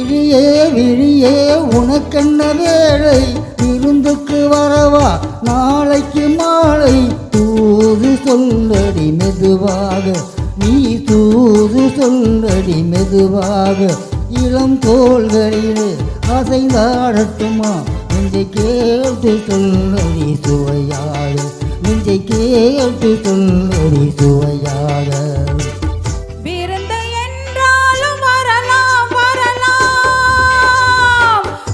விழியே விழியே உனக்கென்ன வேலை, விருந்துக்கு வரவா நாளைக்கு மாலை. தூது சொல்லடி மெதுவாக, நீ தூது சொல்லடி மெதுவாக. இளம் தோள்களிலே அசைந்தாடட்டுமா, நெஞ்சை கேட்டு சொல்லடி சுவையாக, நெஞ்சை கேட்டு சொல்லடி சுவையாக.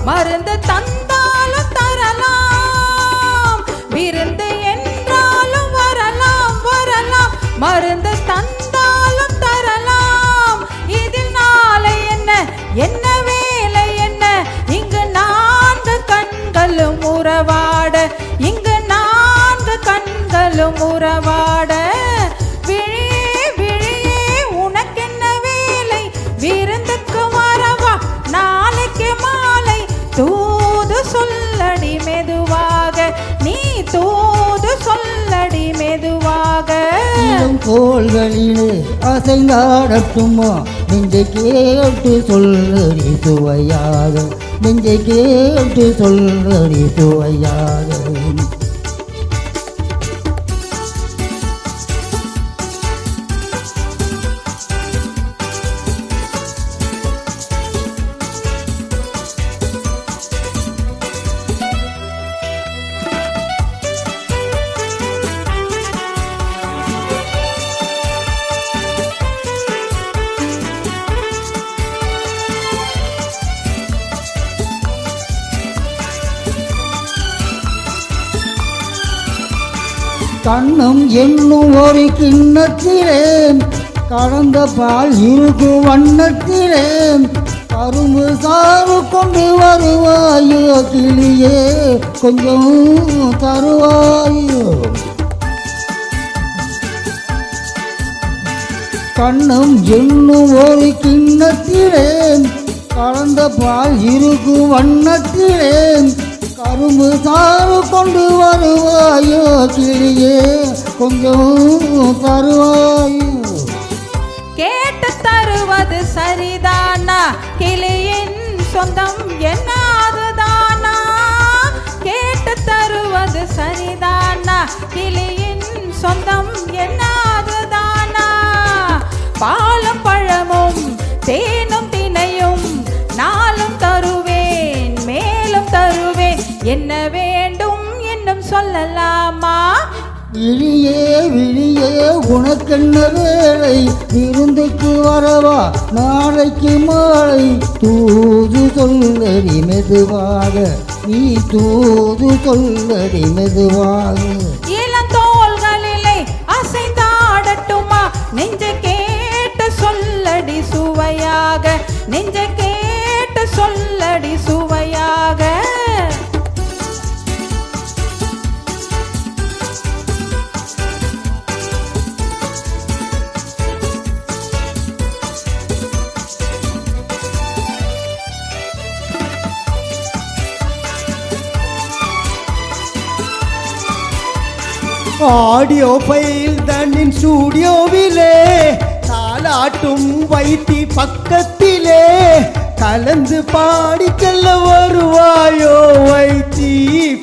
மருந்து தந்தாலும் தரலாம், விருந்து என்றாலும் வரலாம் வரலாம், மருந்து தந்தாலும் தரலாம். இதில் நாளை என்ன என்ன வேலை என்ன, இங்கு நான்கு கண்களும் உறவாட, இங்கு நான்கு கண்களும் உறவாட. விழியே விழியே உனக்கென்ன வேலை, விருந்துக்கு வரவா நாளைக்கு மாலை. தூது சொல்லடி மெதுவாக, நீ தூது சொல்லடி மெதுவாக. இளம் தோள்களிலே அசைந்தாடட்டுமா, நெஞ்சை கேட்டு சொல்லடி சுவையாக, நெஞ்சை கேட்டு சொல்லடி சுவையாக. கண்ணம் என்னும் ஒரு கிண்ணத்திலே கலந்த பால் இருக்கும் வண்ணத்திலே, கரும்பு சாறு கொண்டு வருவாயோ கிளியே, கொஞ்சம் தருவாயோ. கண்ணம் என்னும் ஒரு கிண்ணத்திலே கலந்த பால் இருக்கும் வண்ணத்திலே, கரும்பு சாறு கொண்டு வருவாயோ கிளியே, கொஞ்சம் தருவாயோ. கேட்டு தருவது சரிதானா, கிளியின் சொந்தம் என்ன அதுதானா. கேட்டு தருவது சரிதானா, கிளியின் சொந்தம் என்ன அதுதானா. பாலும் பழமும் தேனும் தினையும் நாளும் தருவேன் மேலும் தருவேன், என்ன வேண்டும் என்னும் சொல்லலாமா. விழியே விழியே உனக்கென்ன வேலை, விருந்துக்கு வரவா நாளைக்கு மாலை. தூது சொல்லடி மெதுவாக, நீ தூது சொல்லடி மெதுவாக. இளம் தோள்களிலே அசைந்தாடட்டுமா, நெஞ்சை கேட்டு சொல்லடி சுவையாக, நெஞ்சை கேட்டு சொல்லடி சுவையாக. ஆடியோ ஃபைல் தன்னின் ஸ்டூடியோவிலே தாலாட்டும் வைத்தி பக்கத்திலே, கலந்து பாடிக்கல்ல வருவாயோ வைத்தி,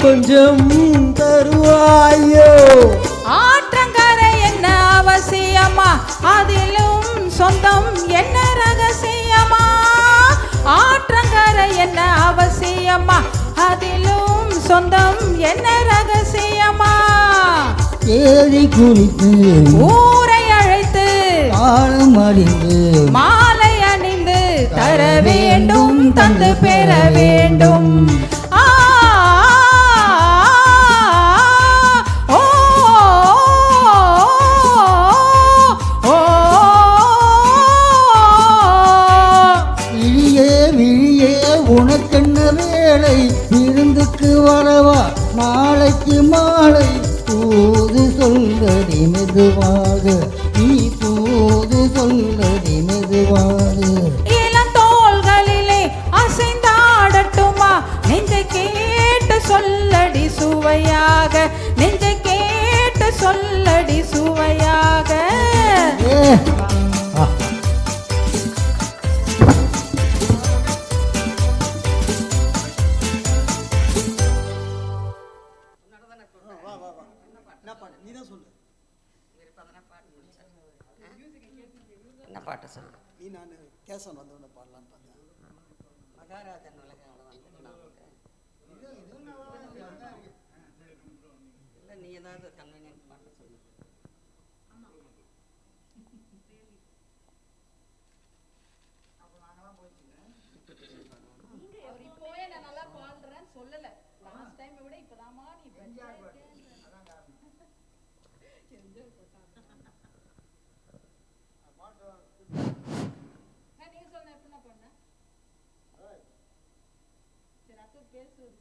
கொஞ்சம் தருவாயோ. ஆற்றங்கரை என்ன அவசியமா, அதிலும் சொந்தம் என்ன ரகசியமா. ஆற்றங்கரை என்ன அவசியமா, அதிலும் சொந்தம் என்ன ரகசியமா. ஏறி குறித்து ஊரை அழைத்து ஆழம் அடிந்து மாலை அணிந்து தர வேண்டும் தந்து பெற வேண்டும். உனக்கென்ன வேலை, விருந்துக்கு வரவா நாளைக்கு மாலை. தூது சொல்லடி மெதுவாக, நீ தூது சொல்லடி மெதுவாக. இளம் தோள்களிலே அசைந்தாடட்டுமா, நெஞ்சை கேட்டு சொல்லடி சுவையாக, நெஞ்சை கேட்டு சொல்லடி சுவையாக. கேசவன் வந்தவொடனே பாடலான்னு பார்த்தேன். மகாராஜன் உலகம் வந்து இல்லை, நீ ஏதாவது கன்வீனியன்ட் பாட்டு சொல்லு. அவர் இப்போவே நான் நல்லா பாடுறேன்னு சொல்லல. லாஸ்ட் டைம் விட இப்பதாமா நீ நீங்க சொன்ன எப்படின்னா பண்ண சரி, அது பேசுவது